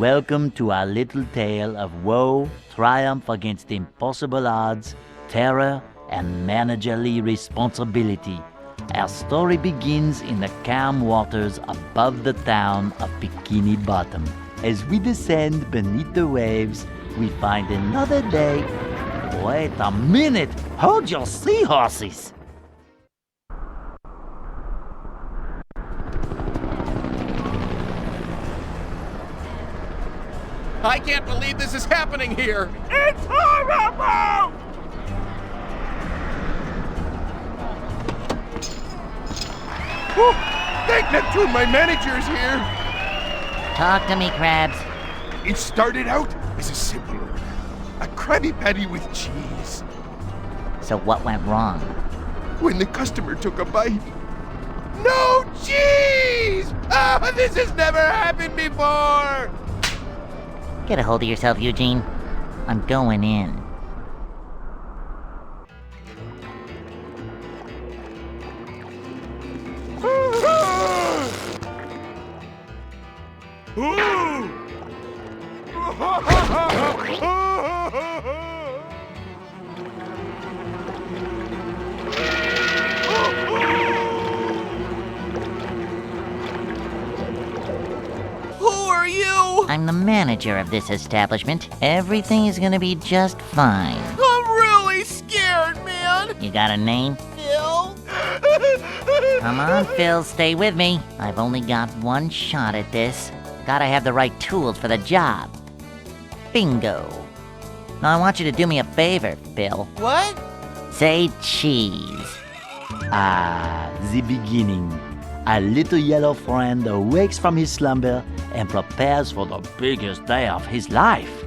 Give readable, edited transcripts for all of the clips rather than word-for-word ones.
welcome to our little tale of woe, triumph against impossible odds, terror, and managerly responsibility. Our story begins in the calm waters above the town of Bikini Bottom. As we descend beneath the waves, we find another day. Wait a minute! Hold your seahorses! I can't believe this is happening here! It's horrible! Oh, thank Neptune, my manager's here! Talk to me, Krabs. It started out as a simple order. A Krabby Patty with cheese. So what went wrong? When the customer took a bite, no cheese! Oh, this has never happened before! Get a hold of yourself, Eugene. I'm going in. I'm the manager of this establishment. Everything is gonna be just fine. I'm really scared, man! You got a name? Phil? Come on, Phil, stay with me. I've only got one shot at this. Gotta have the right tools for the job. Bingo. Now I want you to do me a favor, Phil. What? Say cheese. The beginning. A little yellow friend awakes from his slumber and prepares for the biggest day of his life.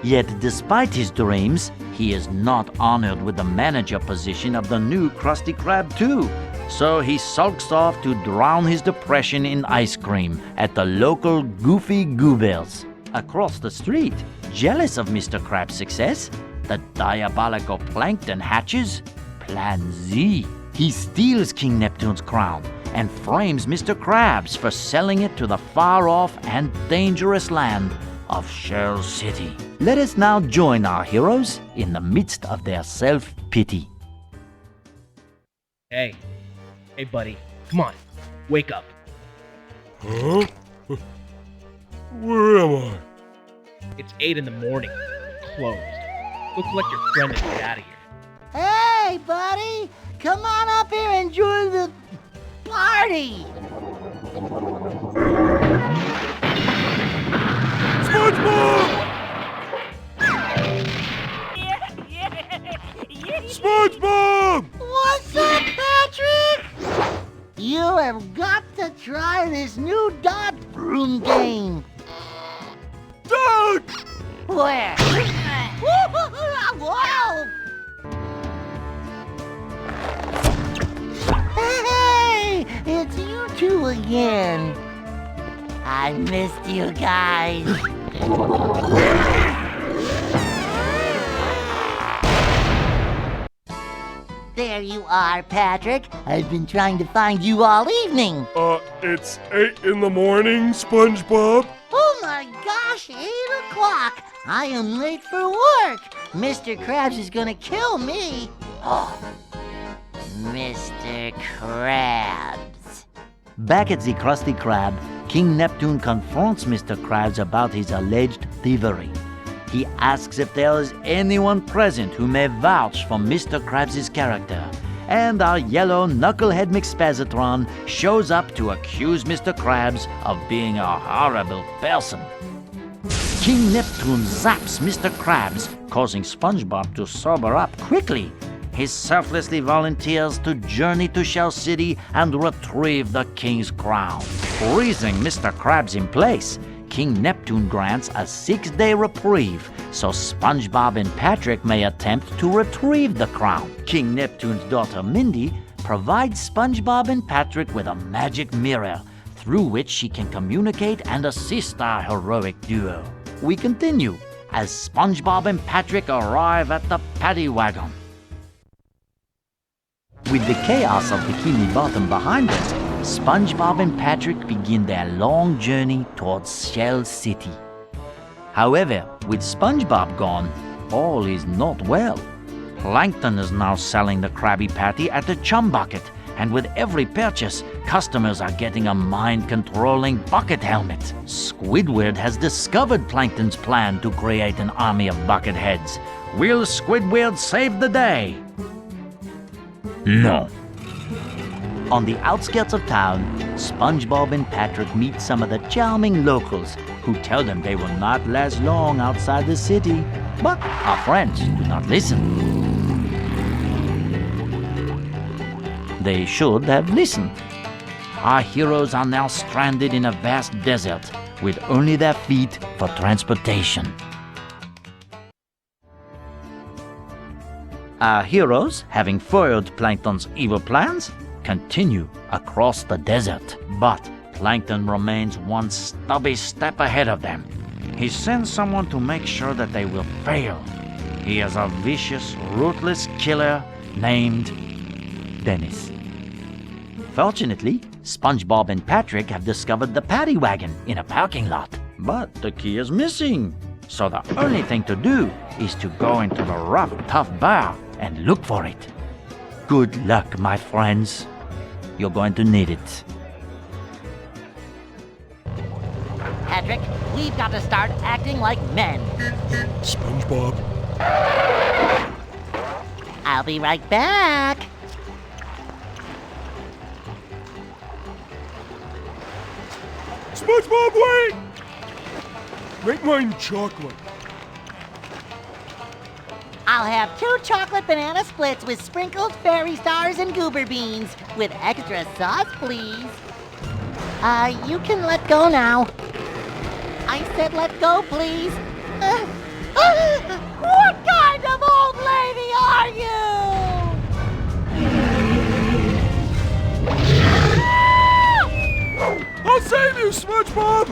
Yet despite his dreams, he is not honored with the manager position of the new Krusty Krab 2. So he sulks off to drown his depression in ice cream at the local Goofy Goobers. Across the street, jealous of Mr. Krab's success, the diabolical Plankton hatches Plan Z. He steals King Neptune's crown and frames Mr. Krabs for selling it to the far-off and dangerous land of Shell City. Let us now join our heroes in the midst of their self-pity. Hey, buddy, come on, wake up. Huh? Where am I? It's 8 in the morning, closed. Go collect your friend and get out of here. Hey, buddy! Come on up here and join the party! SpongeBob! SpongeBob! What's up, Patrick? You have got to try this new dot broom game. Dad! Where? Whoa! Hey, it's you two again. I missed you guys. There you are, Patrick. I've been trying to find you all evening. It's 8 in the morning, SpongeBob. Oh my gosh, 8 o'clock. I am late for work. Mr. Krabs is gonna kill me. Oh, Mr. Krabs. Back at the Krusty Krab, King Neptune confronts Mr. Krabs about his alleged thievery. He asks if there is anyone present who may vouch for Mr. Krabs' character, and our yellow knucklehead McSpazatron shows up to accuse Mr. Krabs of being a horrible person. King Neptune zaps Mr. Krabs, causing SpongeBob to sober up quickly. He selflessly volunteers to journey to Shell City and retrieve the king's crown. Freezing Mr. Krabs in place, King Neptune grants a 6-day reprieve so SpongeBob and Patrick may attempt to retrieve the crown. King Neptune's daughter Mindy provides SpongeBob and Patrick with a magic mirror through which she can communicate and assist our heroic duo. We continue as SpongeBob and Patrick arrive at the paddy wagon. With the chaos of Bikini Bottom behind us, SpongeBob and Patrick begin their long journey towards Shell City. However, with SpongeBob gone, all is not well. Plankton is now selling the Krabby Patty at the Chum Bucket, and with every purchase, customers are getting a mind-controlling bucket helmet. Squidward has discovered Plankton's plan to create an army of bucket heads. Will Squidward save the day? No. On the outskirts of town, SpongeBob and Patrick meet some of the charming locals who tell them they will not last long outside the city. But our friends do not listen. They should have listened. Our heroes are now stranded in a vast desert with only their feet for transportation. Our heroes, having foiled Plankton's evil plans, continue across the desert. But Plankton remains one stubby step ahead of them. He sends someone to make sure that they will fail. He is a vicious, ruthless killer named Dennis. Fortunately, SpongeBob and Patrick have discovered the paddy wagon in a parking lot. But the key is missing. So the only thing to do is to go into the rough, tough bar and look for it. Good luck, my friends. You're going to need it. Patrick, we've got to start acting like men. SpongeBob. I'll be right back. SpongeBob, wait! Make mine chocolate. I'll have 2 chocolate banana splits with sprinkled fairy stars and goober beans. With extra sauce, please. You can let go now. I said let go, please. What kind of old lady are you? I'll save you, SpongeBob!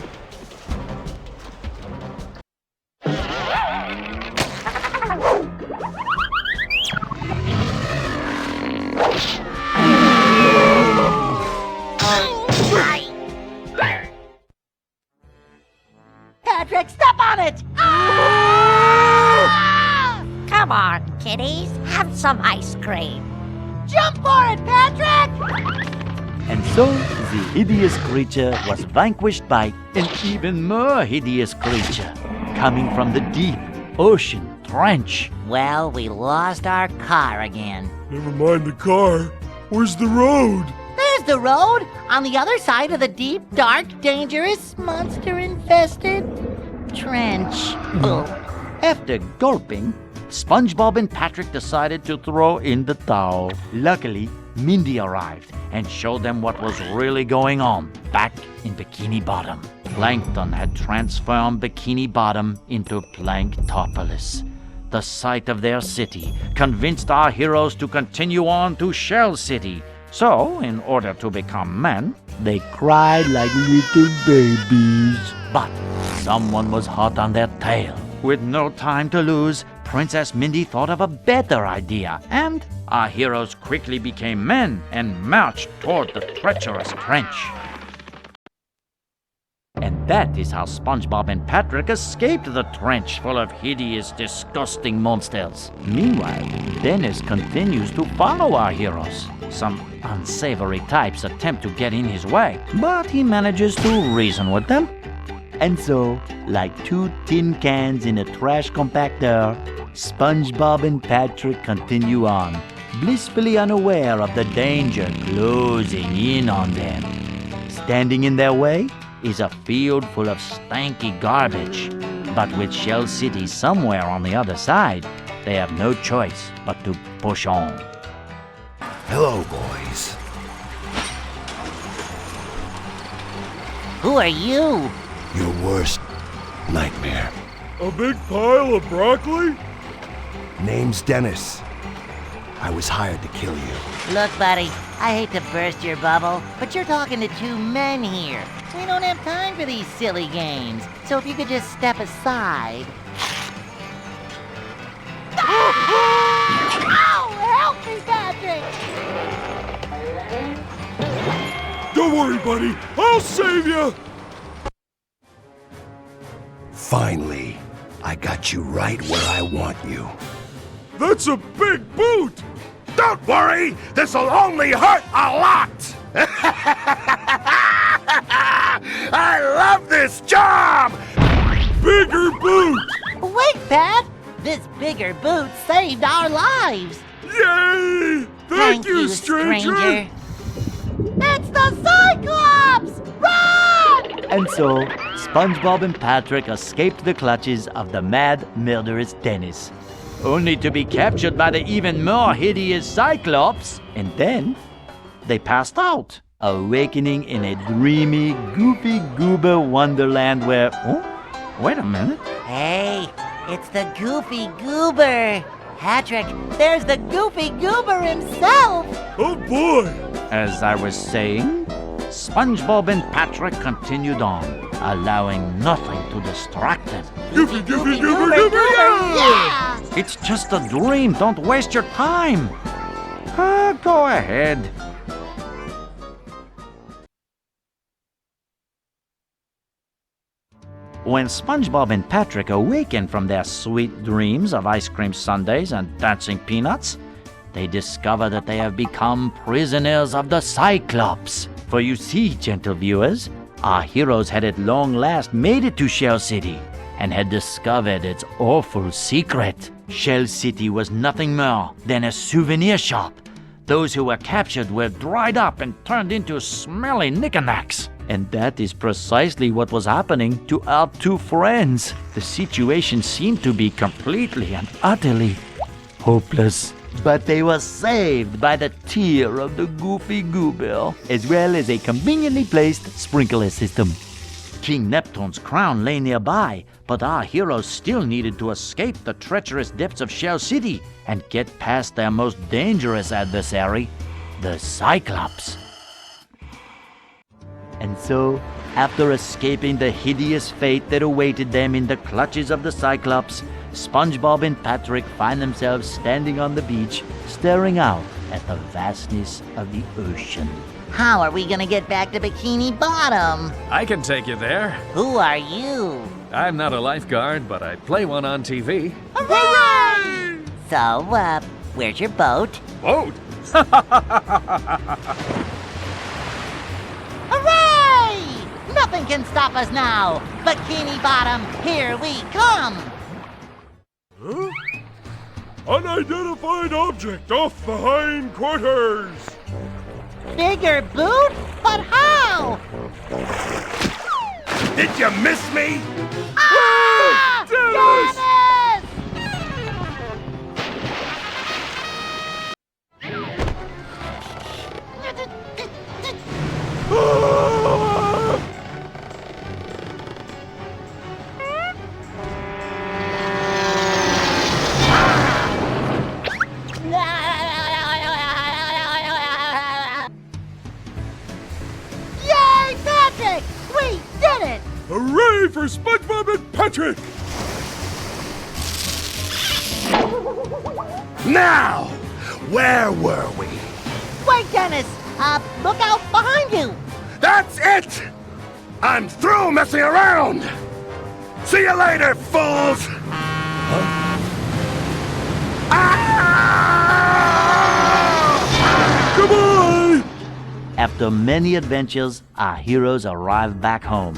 Patrick, step on it! Come on, kiddies, have some ice cream. Jump for it, Patrick! And so, the hideous creature was vanquished by an even more hideous creature coming from the deep ocean trench. Well, we lost our car again. Never mind the car. Where's the road? There's the road, on the other side of the deep, dark, dangerous, monster-infested trench. After gulping, SpongeBob and Patrick decided to throw in the towel. Luckily, Mindy arrived and showed them what was really going on back in Bikini Bottom. Plankton had transformed Bikini Bottom into Planktopolis. The sight of their city convinced our heroes to continue on to Shell City. So, in order to become men, they cried like little babies. But someone was hot on their tail. With no time to lose, Princess Mindy thought of a better idea, and our heroes quickly became men and marched toward the treacherous trench. And that is how SpongeBob and Patrick escaped the trench full of hideous, disgusting monsters. Meanwhile, Dennis continues to follow our heroes. Some unsavory types attempt to get in his way, but he manages to reason with them. And so, like 2 tin cans in a trash compactor, SpongeBob and Patrick continue on, blissfully unaware of the danger closing in on them. Standing in their way is a field full of stanky garbage, but with Shell City somewhere on the other side, they have no choice but to push on. Hello, boys. Who are you? Your worst nightmare. A big pile of broccoli? Name's Dennis. I was hired to kill you. Look, buddy, I hate to burst your bubble, but you're talking to 2 men here. We don't have time for these silly games, so if you could just step aside. Ow! Help me, Patrick! Don't worry, buddy. I'll save you. Finally, I got you right where I want you. That's a big boot. Don't worry, this'll only hurt a lot. I love this job. Bigger boot. Wait, Pat! This bigger boot saved our lives! Yay! Thank you, stranger. It's the Cyclops! Run! And so, SpongeBob and Patrick escaped the clutches of the mad, murderous Dennis, only to be captured by the even more hideous Cyclops, and then they passed out, awakening in a dreamy, goofy goober wonderland where... Oh, wait a minute. Hey, it's the Goofy Goober! Patrick, there's the Goofy Goober himself! Oh boy. As I was saying, SpongeBob and Patrick continued on, allowing nothing to distract them. Goofy, goofy, goober, goober, yeah! It's just a dream, don't waste your time. Go ahead. When SpongeBob and Patrick awakened from their sweet dreams of ice cream sundaes and dancing peanuts, they discover that they have become prisoners of the Cyclops. For you see, gentle viewers, our heroes had at long last made it to Shell City and had discovered its awful secret. Shell City was nothing more than a souvenir shop. Those who were captured were dried up and turned into smelly knickknacks. And that is precisely what was happening to our two friends. The situation seemed to be completely and utterly hopeless. But they were saved by the tear of the Goofy Goober, as well as a conveniently placed sprinkler system. King Neptune's crown lay nearby, but our heroes still needed to escape the treacherous depths of Shell City and get past their most dangerous adversary, the Cyclops. And so, after escaping the hideous fate that awaited them in the clutches of the Cyclops, SpongeBob and Patrick find themselves standing on the beach, staring out at the vastness of the ocean. How are we gonna get back to Bikini Bottom? I can take you there. Who are you? I'm not a lifeguard, but I play one on TV. Hooray! So, where's your boat? Boat? Hooray! Nothing can stop us now! Bikini Bottom, here we come! Huh? Unidentified object off the hind quarters. Bigger boot? But how? Did you miss me? Ah! Dennis! Yay, Patrick! We did it! Hooray for SpongeBob and Patrick! Now, where were we? Wait, Dennis! Look out behind you! That's it! I'm through messing around! See you later, fools! Goodbye! After many adventures, our heroes arrive back home.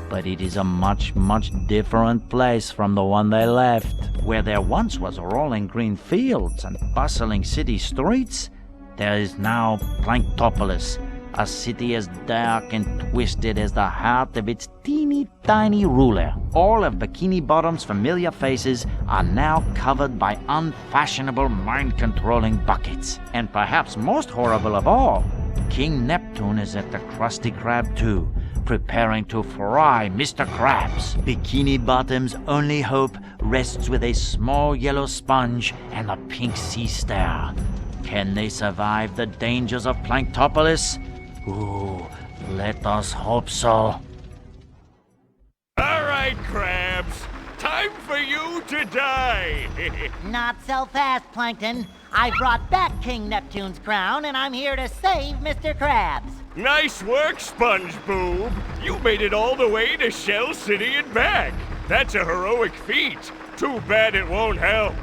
But it is a much, much different place from the one they left. Where there once was rolling green fields and bustling city streets, there is now Planktopolis, a city as dark and twisted as the heart of its teeny tiny ruler. All of Bikini Bottom's familiar faces are now covered by unfashionable mind-controlling buckets. And perhaps most horrible of all, King Neptune is at the Krusty Krab too, preparing to fry Mr. Krabs. Bikini Bottom's only hope rests with a small yellow sponge and a pink sea star. Can they survive the dangers of Planktopolis? Ooh, let us hope so. All right, Crabs. Time for you to die. Not so fast, Plankton. I brought back King Neptune's crown, and I'm here to save Mr. Krabs. Nice work, SpongeBob. You made it all the way to Shell City and back. That's a heroic feat. Too bad it won't help.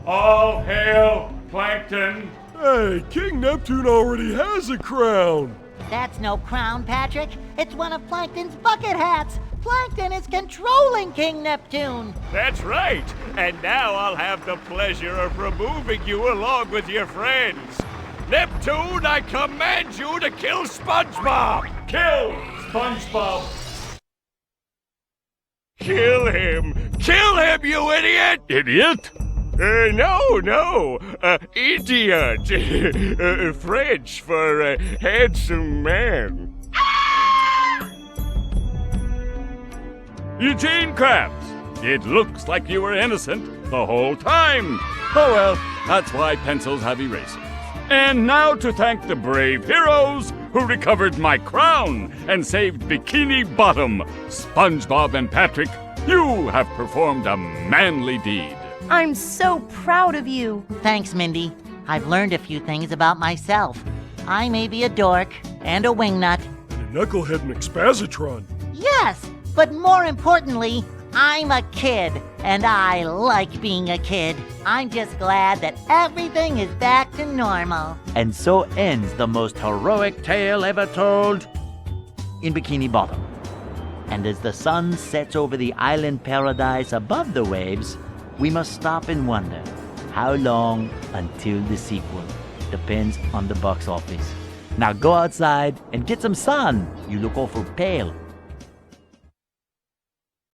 All hail, Plankton. Hey, King Neptune already has a crown. That's no crown, Patrick. It's one of Plankton's bucket hats. Plankton is controlling King Neptune. That's right. And now I'll have the pleasure of removing you along with your friends. Neptune, I command you to kill SpongeBob! Kill SpongeBob! Kill him! Kill him, you idiot! Idiot? No, idiot. French for handsome man. Eugene Krabs, it looks like you were innocent the whole time. Oh well, that's why pencils have erasers. And now to thank the brave heroes who recovered my crown and saved Bikini Bottom, SpongeBob and Patrick, you have performed a manly deed. I'm so proud of you. Thanks, Mindy. I've learned a few things about myself. I may be a dork and a wingnut. And a knucklehead McSpazitron. Yes, but more importantly, I'm a kid, and I like being a kid. I'm just glad that everything is back to normal. And so ends the most heroic tale ever told in Bikini Bottom. And as the sun sets over the island paradise above the waves, we must stop and wonder, how long until the sequel? Depends on the box office. Now go outside and get some sun. You look awful pale.